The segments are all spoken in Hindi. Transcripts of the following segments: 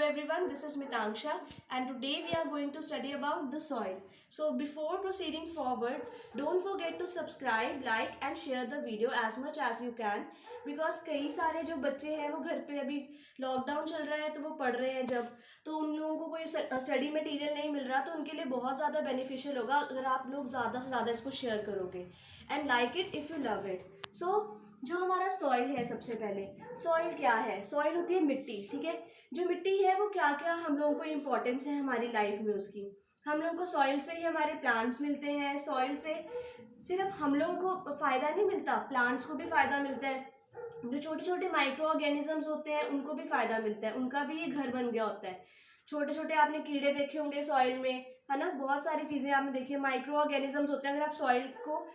everyone, this is Mitanksha and today we are going to study about the soil. So before proceeding forward, don't forget to subscribe, like and share the video as much as you can because कई सारे जो बच्चे हैं वो घर पे अभी लॉकडाउन चल रहा है तो वो पढ़ रहे हैं जब तो उन लोगों को कोई स्टडी मटेरियल नहीं मिल रहा तो उनके लिए बहुत ज़्यादा बेनिफिशियल होगा अगर आप लोग ज़्यादा से ज़्यादा इसको शेयर करोगे and like it if you love it. So जो हमारा सॉइल है, सबसे पहले सॉइल क्या है? सॉइल होती है मिट्टी, ठीक है। जो मिट्टी है वो क्या क्या हम लोगों को इम्पोर्टेंस है हमारी लाइफ में उसकी। हम लोगों को सॉइल से ही हमारे प्लांट्स मिलते हैं। सॉइल से सिर्फ हम लोगों को फ़ायदा नहीं मिलता, प्लांट्स को भी फ़ायदा मिलता है। जो छोटे छोटे माइक्रो ऑर्गेनिजम्स होते हैं उनको भी फ़ायदा मिलता है, उनका भी ये घर बन गया होता है। छोटे छोटे आपने कीड़े देखे होंगे सॉइल में, है ना, बहुत सारी चीज़ें आपने देखी है, माइक्रो ऑर्गेनिजम्स होते हैं। अगर आप सॉइल को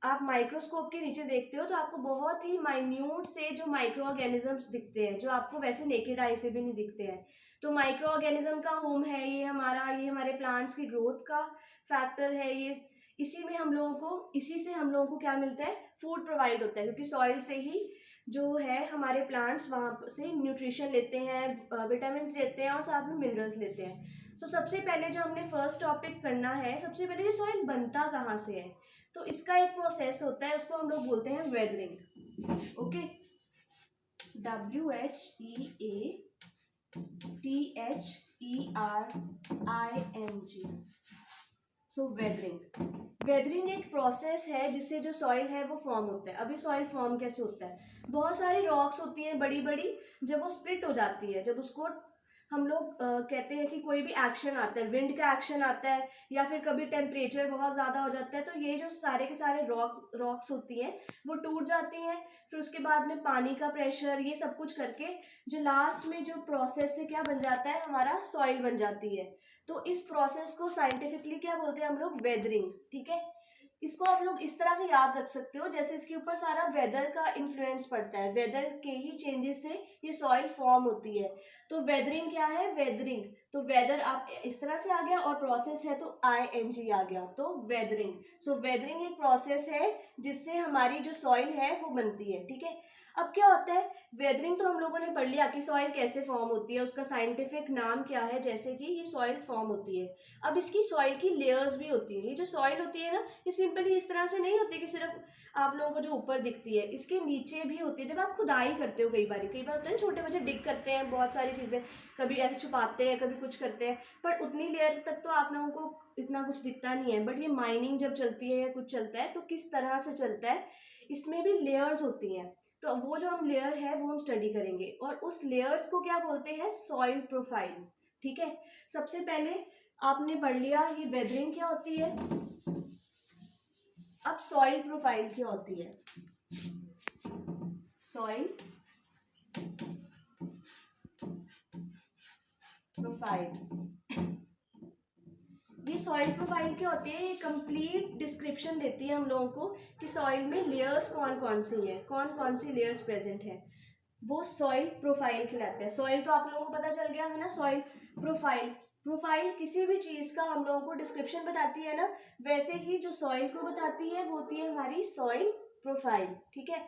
आप माइक्रोस्कोप के नीचे देखते हो तो आपको बहुत ही माइन्यूट से जो माइक्रो ऑर्गेनिजम्स दिखते हैं जो आपको वैसे नेकेड आई से भी नहीं दिखते हैं। तो माइक्रो ऑर्गेनिज्म का होम है ये हमारे प्लांट्स की ग्रोथ का फैक्टर है ये। इसी से हम लोगों को क्या मिलता है? फूड प्रोवाइड होता है, क्योंकि सॉइल से ही जो है हमारे प्लांट्स वहाँ से न्यूट्रिशन लेते हैं, विटामिन लेते हैं और साथ में मिनरल्स लेते हैं। तो सबसे पहले जो हमने फर्स्ट टॉपिक करना है, सबसे पहले ये सॉइल बनता कहाँ से है। तो इसका एक प्रोसेस होता है, उसको हम लोग बोलते हैं वेदरिंग। Okay, WHEATHERING। सो वेदरिंग एक प्रोसेस है जिससे जो सॉइल है वो फॉर्म होता है। अभी सॉइल फॉर्म कैसे होता है? बहुत सारी रॉक्स होती हैं बड़ी बड़ी, जब वो स्प्लिट हो जाती है, जब उसको हम लोग कहते हैं कि कोई भी एक्शन आता है, विंड का एक्शन आता है या फिर कभी टेम्परेचर बहुत ज़्यादा हो जाता है, तो ये जो सारे के सारे रॉक्स होती हैं वो टूट जाती हैं। फिर उसके बाद में पानी का प्रेशर, ये सब कुछ करके जो लास्ट में जो प्रोसेस से क्या बन जाता है, हमारा सॉइल बन जाती है। तो इस प्रोसेस को साइंटिफिकली क्या बोलते हैं हम लोग? वेदरिंग, ठीक है। इसको आप लोग इस तरह से याद रख सकते हो जैसे इसके ऊपर सारा वेदर का इन्फ्लुएंस पड़ता है, वेदर के ही चेंजेस से ये सॉइल फॉर्म होती है। तो वेदरिंग क्या है? वेदरिंग, तो वेदर आप इस तरह से आ गया और प्रोसेस है तो ING आ गया, तो वेदरिंग। सो वेदरिंग एक प्रोसेस है जिससे हमारी जो सॉइल है वो बनती है, ठीक है। अब क्या होता है? वेदरिंग तो हम लोगों ने पढ़ लिया कि सॉइल कैसे फॉर्म होती है, उसका साइंटिफिक नाम क्या है, जैसे कि ये सॉइल फॉर्म होती है। अब इसकी सॉइल की लेयर्स भी होती है। ये जो सॉइल होती है ना, ये सिंपली इस तरह से नहीं होती कि सिर्फ आप लोगों को जो ऊपर दिखती है, इसके नीचे भी होती है। जब आप खुदाई करते हो, कई बार होता है छोटे बच्चे डिग करते हैं बहुत सारी चीज़ें, कभी ऐसे छुपाते हैं, कभी कुछ करते हैं, पर उतनी लेयर तक तो आप लोगों को इतना कुछ दिखता नहीं है। बट ये माइनिंग जब चलती है या कुछ चलता है तो किस तरह से चलता है, इसमें भी लेयर्स होती हैं। तो वो जो हम लेयर है वो हम स्टडी करेंगे और उस लेयर्स को क्या बोलते हैं? सॉइल प्रोफाइल, ठीक है। सबसे पहले आपने पढ़ लिया ये वेदरिंग क्या होती है। अब सॉइल प्रोफाइल क्या होती है? सॉइल प्रोफाइल, ये सॉइल प्रोफाइल क्या होती है? ये कंप्लीट डिस्क्रिप्शन देती है हम लोगों को कि सॉइल में लेयर्स कौन कौन सी है, कौन कौन सी लेयर्स प्रेजेंट है, वो सॉइल प्रोफाइल कहलाता है। सॉइल तो आप लोगों को पता चल गया है ना। सॉइल प्रोफाइल किसी भी चीज़ का हम लोगों को डिस्क्रिप्शन बताती है ना, वैसे ही जो सॉइल को बताती है वो होती है हमारी सॉइल प्रोफाइल, ठीक है।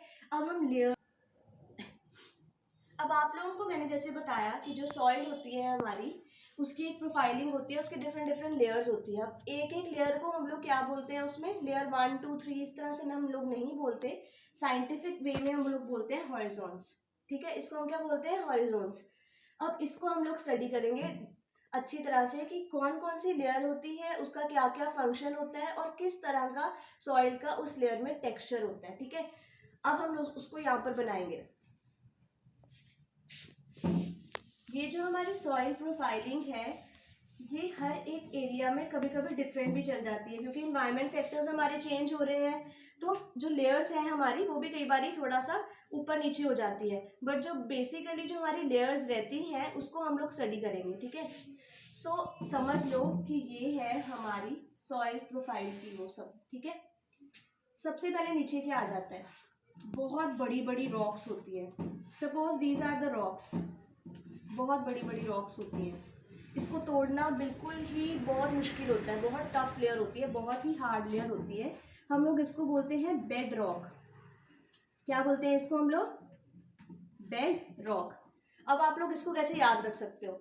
अब आप लोगों को मैंने जैसे बताया कि जो सॉइल होती है हमारी, उसकी एक प्रोफाइलिंग होती है, उसके डिफरेंट डिफरेंट लेयर्स होती है। अब एक एक लेयर को हम लोग क्या बोलते हैं? उसमें लेयर 1 2 3 इस तरह से हम लोग नहीं बोलते, साइंटिफिक वे में हम लोग बोलते हैं हॉरिजॉन्स, ठीक है। इसको हम क्या बोलते हैं? हॉरिजॉन्स। अब इसको हम लोग स्टडी करेंगे अच्छी तरह से कि कौन कौन सी लेयर होती है, उसका क्या क्या फंक्शन होता है और किस तरह का सॉइल का उस लेयर में टेक्सचर होता है, ठीक है। अब हम लोग उसको यहाँ पर बनाएंगे। ये जो हमारी सॉइल प्रोफाइलिंग है ये हर एक एरिया में कभी कभी डिफरेंट भी चल जाती है, क्योंकि इन्वायरमेंट फैक्टर्स हमारे चेंज हो रहे हैं, तो जो लेयर्स हैं हमारी वो भी कई बार थोड़ा सा ऊपर नीचे हो जाती है। बट जो बेसिकली जो हमारी लेयर्स रहती हैं उसको हम लोग स्टडी करेंगे, ठीक है। सो समझ लो कि ये है हमारी सॉइल प्रोफाइल की वो सब, ठीक है। सबसे पहले नीचे क्या आ जाता है? बहुत बड़ी बड़ी रॉक्स होती है। Suppose these are the rocks, बहुत बड़ी बड़ी रॉक्स होती हैं। इसको तोड़ना बिल्कुल ही बहुत मुश्किल होता है, बहुत टफ लेयर होती है, बहुत ही हार्ड लेयर होती है। हम लोग इसको बोलते हैं बेड रॉक। क्या बोलते हैं इसको हम लोग? Bed rock. अब आप लोग इसको कैसे याद रख सकते हो?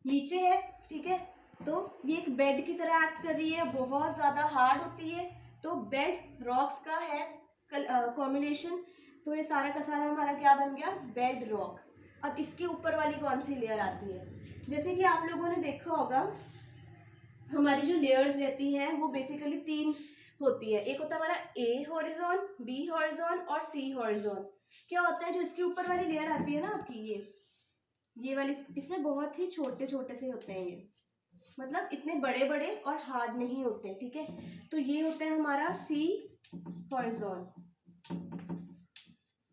नीचे है, ठीक है, तो ये एक बेड की तरह एक्ट कर रही है, बहुत ज़्यादा हार्ड होती है, तो बेड रॉक्स का है कॉम्बिनेशन, तो ये सारा का सारा हमारा क्या बन गया, बेड रॉक। अब इसके ऊपर वाली कौन सी लेयर आती है, जैसे कि आप लोगों ने देखा होगा हमारी जो लेयर्स रहती हैं वो बेसिकली 3 होती है। एक होता है हमारा ए हॉरिजॉन, बी हॉरिजॉन और सी हॉरिजॉन। क्या होता है, जो इसके ऊपर वाली लेयर आती है ना आपकी, ये वाली, इसमें बहुत ही छोटे छोटे से होते हैं ये, मतलब इतने बड़े बड़े और हार्ड नहीं होते, ठीक है। तो ये होता है हमारा सी हॉरिजॉन।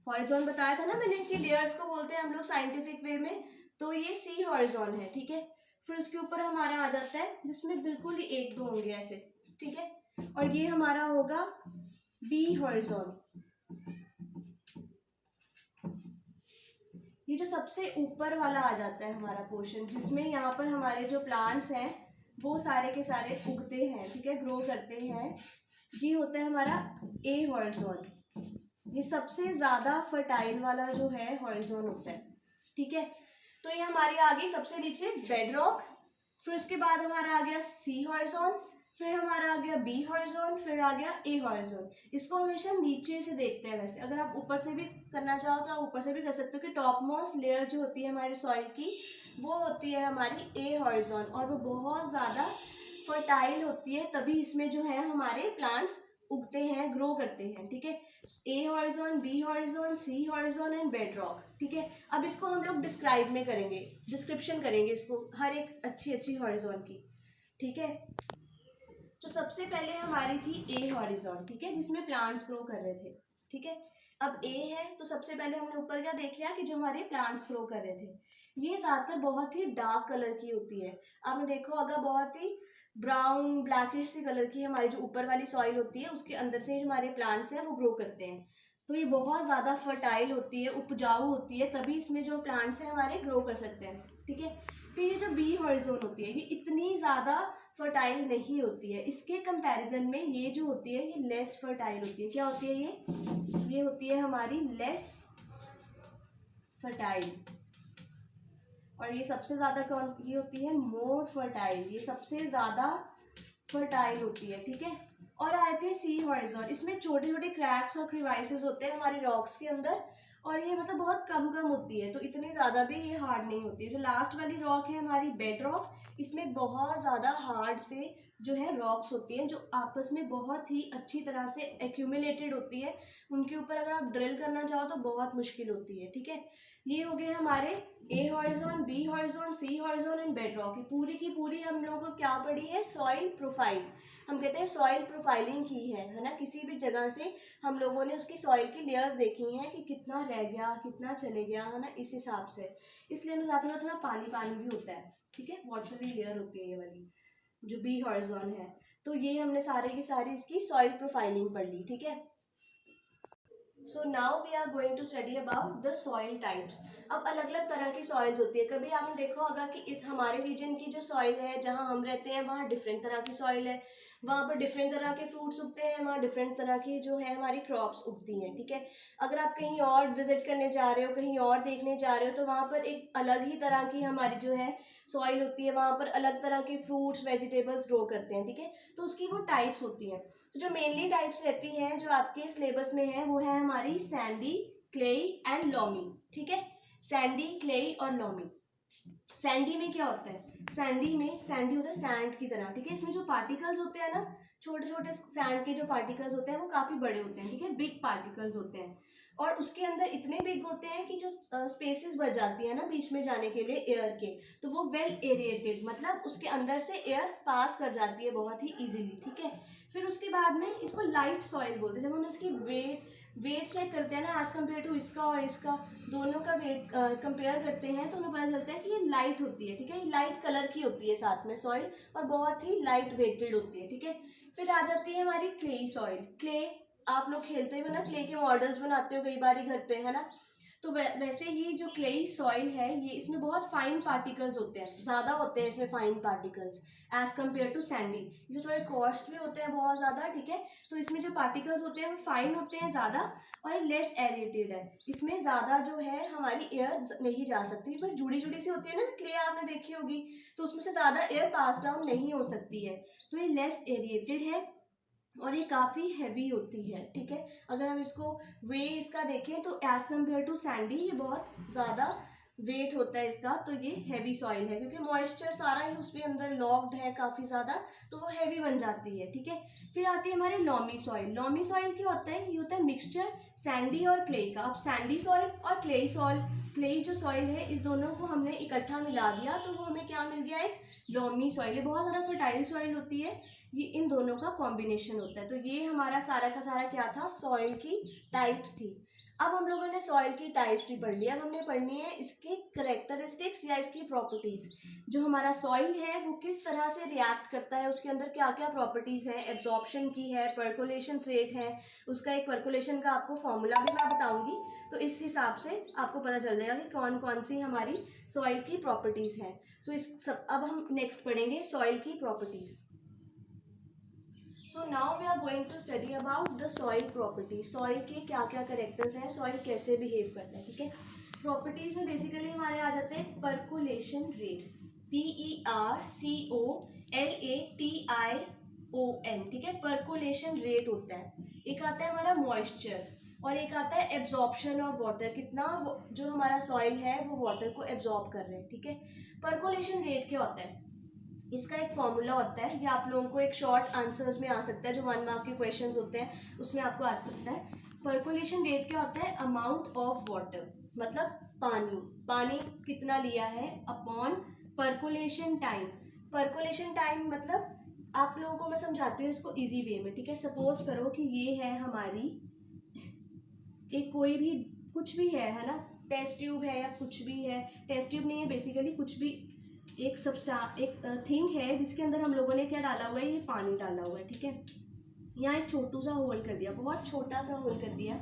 हॉरिजॉन बताया था ना मैंने कि लेयर्स को बोलते हैं हम लोग साइंटिफिक वे में, तो ये सी हॉरिजॉन है, ठीक है। फिर उसके ऊपर हमारा आ जाता है जिसमें बिल्कुल ही 1-2 होंगे ऐसे, ठीक है, और ये हमारा होगा बी हॉरिजॉन। ये जो सबसे ऊपर वाला आ जाता है हमारा पोर्शन, जिसमें यहाँ पर हमारे जो प्लांट्स हैं वो सारे के सारे उगते हैं, ठीक है, ग्रो करते हैं, ये होता है हमारा ए हॉरिजॉन। ये सबसे ज्यादा फर्टाइल वाला जो है हॉरिजॉन होता है, ठीक है। तो ये हमारी आ गई सबसे नीचे बेड रॉक, फिर उसके बाद हमारा आ गया सी हॉरिजॉन, फिर हमारा आ गया बी हॉरिजॉन, फिर आ गया ए हॉरिजॉन। इसको हमेशा नीचे से देखते हैं, वैसे अगर आप ऊपर से भी करना चाहो तो आप ऊपर से भी कर सकते हो कि टॉप मोस्ट लेयर जो होती है हमारी सॉइल की वो होती है हमारी ए हॉरिजॉन, और वो बहुत ज़्यादा फर्टाइल होती है, तभी इसमें जो है हमारे प्लांट्स उगते हैं, ग्रो करते हैं, ठीक है। A horizon, B horizon, C horizon and bedrock, ठीक है। अब इसको हम लोग डिस्क्राइब में करेंगे, डिस्क्रिप्शन करेंगे इसको हर एक अच्छी अच्छी हॉरिजॉन की, ठीक है। तो सबसे पहले हमारी थी ए हॉरिजॉन, ठीक है, जिसमें प्लांट्स ग्रो कर रहे थे, ठीक है। अब ए है तो सबसे पहले हमने ऊपर क्या देख लिया कि जो हमारे प्लांट्स ग्रो कर रहे थे, ये ज्यादातर बहुत ही डार्क कलर की होती है। आपने देखो अगर बहुत ही ब्राउन ब्लैकिश सी कलर की हमारी जो ऊपर वाली सॉइल होती है उसके अंदर से जो हमारे प्लांट्स हैं वो ग्रो करते हैं, तो ये बहुत ज़्यादा फर्टाइल होती है, उपजाऊ होती है, तभी इसमें जो प्लांट्स हैं हमारे ग्रो कर सकते हैं, ठीक है। फिर ये जो बी हॉरिजॉन होती है ये इतनी ज़्यादा फर्टाइल नहीं होती है, इसके कंपैरिजन में ये जो होती है ये लेस फर्टाइल होती है। क्या होती है ये होती है हमारी लेस फर्टाइल, और ये सबसे ज़्यादा कौन ये होती है, मोर फर्टाइल, ये सबसे ज़्यादा फर्टाइल होती है, ठीक है। और आए थे सी हॉरिजॉन, इसमें छोटे छोटे क्रैक्स और क्रिवाइसेस होते हैं हमारे रॉक्स के अंदर, और ये मतलब बहुत कम कम होती है, तो इतनी ज़्यादा भी ये हार्ड नहीं होती है। जो लास्ट वाली रॉक है हमारी बेड रॉक, इसमें बहुत ज़्यादा हार्ड से जो है रॉक्स होती हैं जो आपस में बहुत ही अच्छी तरह से एक्यूमुलेटेड होती है, उनके ऊपर अगर आप ड्रिल करना चाहो तो बहुत मुश्किल होती है, ठीक है। ये हो गए हमारे A horizon, B horizon, C horizon and bedrock. पूरी की पूरी हम लोगों को क्या पढ़ी है, सॉइल प्रोफाइल, हम कहते हैं सॉइल प्रोफाइलिंग की है ना। किसी भी जगह से हम लोगों ने उसकी सॉइल की लेयर्स देखी हैं कि कितना रह गया, कितना चले गया, है ना, इस हिसाब से। इसलिए हमें ज़्यादा थोड़ा पानी पानी भी होता है, ठीक है, वाटरी लेयर होती है ये वाली जो बी हॉरिजॉन है। तो ये हमने सारे की सारी इसकी सॉइल प्रोफाइलिंग पढ़ ली, ठीक है। So now we are going to study about the soil types. अब अलग अलग तरह की सॉइल्स होती है। कभी आपने देखा होगा कि इस हमारे रीजन की जो सॉइल है जहाँ हम रहते हैं वहाँ डिफरेंट तरह की सॉइल है, वहाँ पर डिफरेंट तरह के फ्रूट्स उगते हैं, वहाँ डिफरेंट तरह की जो है हमारी क्रॉप्स उगती हैं, ठीक है। अगर आप कहीं और विजिट करने जा रहे हो, कहीं और देखने जा रहे हो, तो वहाँ पर एक अलग ही तरह की हमारी जो है सॉइल होती है, वहाँ पर अलग तरह के फ्रूट्स वेजिटेबल्स ग्रो करते हैं, ठीक है। तो उसकी वो टाइप्स होती हैं। तो जो मेनली टाइप्स रहती हैं जो आपके सिलेबस में है वो है हमारी सैंडी, क्लेई एंड लॉमी, ठीक है। सैंडी, क्लेई और लॉमी। सैंडी में क्या होता है, सैंडी होता है सैंड की तरह, ठीक है। इसमें जो पार्टिकल्स होते हैं ना, छोटे छोटे सैंड के जो पार्टिकल्स होते हैं वो काफी बड़े होते हैं, ठीक है, बिग पार्टिकल्स होते हैं, और उसके अंदर इतने बिग होते हैं कि जो स्पेसेस बच जाती है ना बीच में जाने के लिए एयर के, तो वो वेल एरिएटेड, मतलब उसके अंदर से एयर पास कर जाती है बहुत ही इजीली, ठीक है। फिर उसके बाद में इसको लाइट सॉइल बोलते हैं। जब हम इसकी वेट चेक करते हैं ना एज कम्पेयर टू इसका और इसका, दोनों का वेट कंपेयर करते हैं तो हमें पता चलता है कि ये लाइट होती है, ठीक है, लाइट कलर की होती है साथ में सॉइल, और बहुत ही लाइट वेटेड होती है, ठीक है। फिर आ जाती है हमारी क्ले सॉइल। क्ले आप लोग खेलते हुए ना क्ले के मॉडल्स बनाते हो कई बार घर पे, है ना। तो वैसे ही जो क्लेई सॉइल है ये, इसमें बहुत फाइन पार्टिकल्स होते हैं, ज़्यादा होते हैं इसमें fine particles as compared to sandy. जो थोड़े कॉस्टली होते हैं बहुत ज़्यादा, ठीक है, तो इसमें जो पार्टिकल्स होते हैं वो फाइन होते हैं ज़्यादा, और ये लेस एरेटेड है, इसमें ज़्यादा जो है हमारी एयर नहीं जा सकती, पर जुड़ी जुड़ी सी होती है ना क्ले, आपने देखी होगी, तो उसमें से ज़्यादा एयर पास डाउन नहीं हो सकती है, तो ये लेस एरेटेड है और ये काफ़ी हैवी होती है, ठीक है। अगर हम इसको वे इसका देखें तो एज़ कम्पेयर टू सैंडी ये बहुत ज़्यादा वेट होता है इसका, तो ये हैवी सॉइल है क्योंकि मॉइस्चर सारा ही उसके अंदर लॉक्ड है काफ़ी ज़्यादा, तो वो हैवी बन जाती है, ठीक है। फिर आती है हमारी लॉमी सॉइल। लॉमी सॉइल क्या होता है, ये होता है मिक्सचर सैंडी और क्ले का। अब सैंडी सॉइल और क्लेई सॉइल, क्लेई जो सॉइल है इस दोनों को हमने इकट्ठा मिला दिया तो वो हमें क्या मिल गया, एक लॉमी सॉइल। ये बहुत ज़्यादा फर्टाइल सॉइल होती है, ये इन दोनों का कॉम्बिनेशन होता है। तो ये हमारा सारा का सारा क्या था, सॉइल की टाइप्स थी। अब हम लोगों ने सॉइल की टाइप्स भी पढ़ लिया, अब हमने पढ़नी है इसके करेक्टरिस्टिक्स या इसकी प्रॉपर्टीज। जो हमारा सॉइल है वो किस तरह से रिएक्ट करता है, उसके अंदर क्या क्या प्रॉपर्टीज हैं, एब्जॉर्प्शन की है, पर्कुलेशन रेट है, उसका एक पर्कुलेशन का आपको फॉर्मूला भी मैं बताऊंगी, तो इस हिसाब से आपको पता चल जाएगा कि कौन कौन सी हमारी सॉइल की प्रॉपर्टीज हैं। सो इस सब अब हम नेक्स्ट पढ़ेंगे सॉइल की properties. So now we are going to study about the soil property. Soil के क्या क्या करेक्टर्स हैं, सॉइल कैसे बिहेव करता है, ठीक है। प्रॉपर्टीज में बेसिकली हमारे आ जाते हैं पर्कुलेशन रेट, PERCOLATION, ठीक है, पर्कुलेशन रेट होता है। एक आता है हमारा मॉइस्चर और एक आता है एब्जॉर्प्शन ऑफ वाटर, कितना जो हमारा सॉइल है वो वाटर को एब्जॉर्ब कर रहे हैं, ठीक है। पर्कुलेशन रेट क्या होता है, इसका एक फॉर्मूला होता है, ये आप लोगों को एक शॉर्ट आंसर्स में आ सकता है, जो 1 मार्क के क्वेश्चंस होते हैं उसमें आपको आ सकता है। पर्कुलेशन रेट क्या होता है, अमाउंट ऑफ वाटर, मतलब पानी, पानी कितना लिया है upon percolation time. Percolation time मतलब आप लोगों को मैं समझाती हूँ इसको इजी वे में, ठीक है। सपोज करो कि ये है हमारी एक कोई भी कुछ भी है ना, टेस्ट ट्यूब है या कुछ भी है, टेस्ट ट्यूब नहीं है बेसिकली, कुछ भी एक थिंग है जिसके अंदर हम लोगों ने क्या डाला हुआ है, ये पानी डाला हुआ है, ठीक है। यहाँ एक छोटू सा होल कर दिया, बहुत छोटा सा होल कर दिया,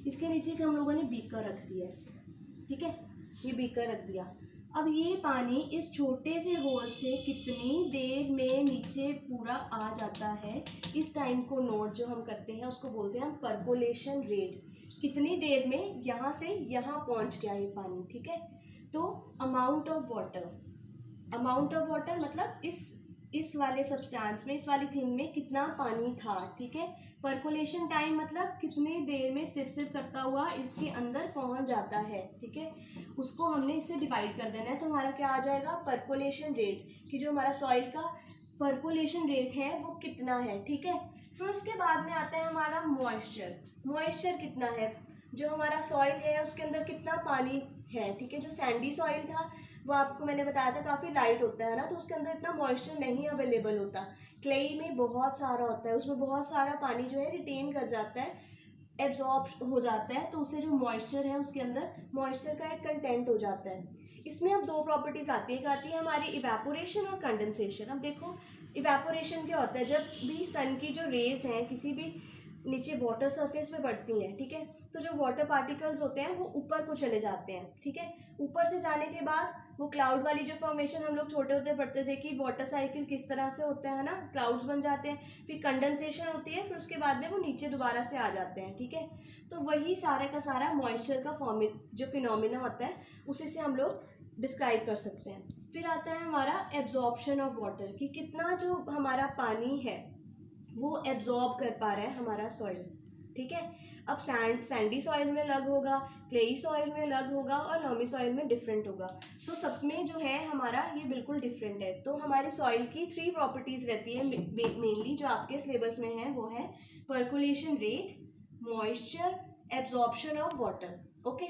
इसके नीचे हम लोगों ने बीकर रख दिया, ठीक है, ये बीकर रख दिया। अब ये पानी इस छोटे से होल से कितनी देर में नीचे पूरा आ जाता है, इस टाइम को नोट जो हम करते हैं उसको बोलते हैं हम पर्कुलेशन रेट। कितनी देर में यहाँ से यहाँ पहुँच गया ये पानी, ठीक है। तो amount of water, amount of water मतलब इस वाले सब्सटेंस में, इस वाली थिंग में कितना पानी था, ठीक है। पर्कुलेशन टाइम मतलब कितनी देर में सिप सिप करता हुआ इसके अंदर पहुंच जाता है, ठीक है। उसको हमने इससे डिवाइड कर देना है, तो हमारा क्या आ जाएगा, पर्कुलेशन रेट, कि जो हमारा सॉइल का पर्कुलेशन रेट है वो कितना है, ठीक है। फिर उसके बाद में आता है हमारा मॉइस्चर। मॉइस्चर कितना है, जो हमारा सॉइल है उसके अंदर कितना पानी है, ठीक है। जो सैंडी सॉइल था वो आपको मैंने बताया था काफ़ी लाइट होता है ना, तो उसके अंदर इतना मॉइस्चर नहीं अवेलेबल होता। क्लेई में बहुत सारा होता है, उसमें बहुत सारा पानी जो है रिटेन कर जाता है, एब्जॉर्ब हो जाता है, तो उससे जो मॉइस्चर है उसके अंदर मॉइस्चर का एक कंटेंट हो जाता है। इसमें अब 2 प्रॉपर्टीज आती है, एक आती है हमारी इवेपोरेशन और कंडेंसेशन। अब देखो इवेपोरेशन क्या होता है, जब भी सन की जो रेज हैं किसी भी नीचे वाटर सरफेस पे पड़ती हैं, ठीक है, तो जो वाटर पार्टिकल्स होते हैं वो ऊपर को चले जाते हैं, ठीक है। ऊपर से जाने के बाद वो क्लाउड वाली जो फॉर्मेशन हम लोग छोटे होते पढ़ते थे कि वाटर साइकिल किस तरह से होता है ना, क्लाउड्स बन जाते हैं, फिर कंडेंसेशन होती है, फिर उसके बाद में वो नीचे दोबारा से आ जाते हैं, ठीक है। तो वही सारा का सारा मॉइस्चर का जो फिनोमिना होता है उसी से हम लोग डिस्क्राइब कर सकते हैं। फिर आता है हमारा एब्जॉर्प्शन ऑफ वाटर, कि कितना जो हमारा पानी है वो एब्जॉर्ब कर पा रहा है हमारा सॉइल, ठीक है। अब सैंडी सॉइल में अलग होगा, क्लेई सॉइल में अलग होगा और लॉमी सॉइल में डिफरेंट होगा। तो सब में जो है हमारा ये बिल्कुल डिफरेंट है। तो हमारे सॉइल की 3 प्रॉपर्टीज रहती है मेनली, जो आपके सिलेबस में है, वो है percolation rate, moisture, absorption of water, okay.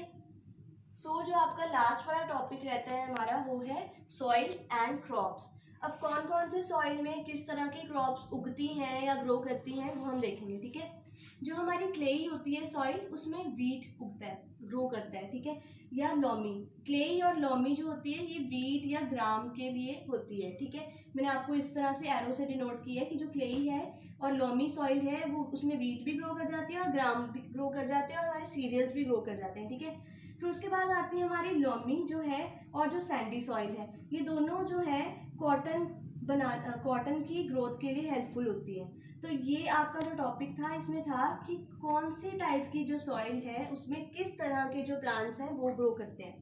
So जो आपका लास्ट वाला टॉपिक रहता है हमारा वो है सॉइल एंड क्रॉप्स। अब कौन कौन से सॉइल में किस तरह की क्रॉप्स उगती हैं या ग्रो करती हैं वो हम देखेंगे, ठीक है। जो हमारी क्लेई होती है सॉइल उसमें वीट उगता है, ग्रो करता है, ठीक है, या लॉमी। क्लेई और लॉमी जो होती है ये वीट या ग्राम के लिए होती है, ठीक है। मैंने आपको इस तरह से एरो से डिनोट किया है कि जो क्लेई है और लॉमी सॉइल है वो उसमें वीट भी ग्रो कर जाती है और ग्राम भी ग्रो कर जाते हैं और हमारे सीरियल्स भी ग्रो कर जाते हैं, ठीक है। फिर उसके बाद आती है हमारी लॉमी जो है और जो सैंडी सॉइल है, ये दोनों जो है कॉटन कॉटन की ग्रोथ के लिए हेल्पफुल होती है। तो ये आपका जो टॉपिक था इसमें था कि कौन सी टाइप की जो सॉइल है उसमें किस तरह के जो प्लांट्स हैं वो ग्रो करते हैं।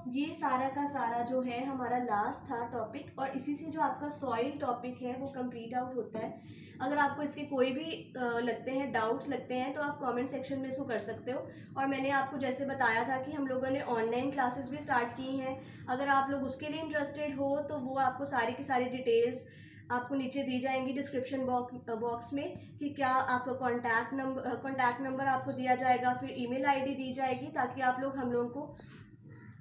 ये सारा का सारा जो है हमारा लास्ट था टॉपिक, और इसी से जो आपका सॉइल टॉपिक है वो कंप्लीट आउट होता है। अगर आपको इसके कोई भी लगते हैं, डाउट्स लगते हैं, तो आप कमेंट सेक्शन में इसको कर सकते हो। और मैंने आपको जैसे बताया था कि हम लोगों ने ऑनलाइन क्लासेस भी स्टार्ट की हैं, अगर आप लोग उसके लिए इंटरेस्टेड हो तो वो आपको सारी की सारी डिटेल्स आपको नीचे दी जाएंगी डिस्क्रिप्शन बॉक्स में, कि क्या आपका कॉन्टैक्ट नंबर आपको दिया जाएगा, फिर ईमेल आईडी दी जाएगी, ताकि आप लोग हम लोगों को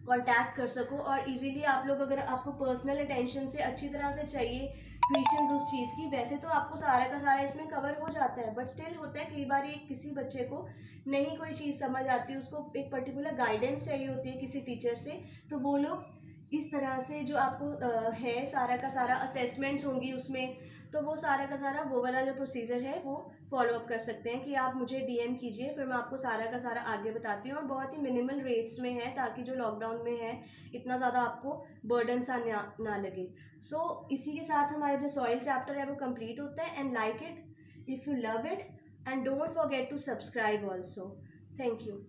कांटेक्ट कर सको। और इजीली आप लोग, अगर आपको पर्सनल अटेंशन से अच्छी तरह से चाहिए ट्यूशन्स उस चीज़ की, वैसे तो आपको सारा का सारा इसमें कवर हो जाता है, बट स्टिल होता है कई बार किसी बच्चे को नहीं कोई चीज़ समझ आती, उसको एक पर्टिकुलर गाइडेंस चाहिए होती है किसी टीचर से, तो वो लोग इस तरह से जो आपको है सारा का सारा असेसमेंट्स होंगी उसमें, तो वो सारा का सारा वो वाला जो प्रोसीजर है वो फॉलो अप कर सकते हैं, कि आप मुझे डीएम कीजिए, फिर मैं आपको सारा का सारा आगे बताती हूँ। और बहुत ही मिनिमल रेट्स में है, ताकि जो लॉकडाउन में है इतना ज़्यादा आपको बर्डन सा ना लगे। इसी के साथ हमारा जो सॉइल चैप्टर है वो कंप्लीट होता है। And like it if you love it, and don't forget to subscribe also. Thank you.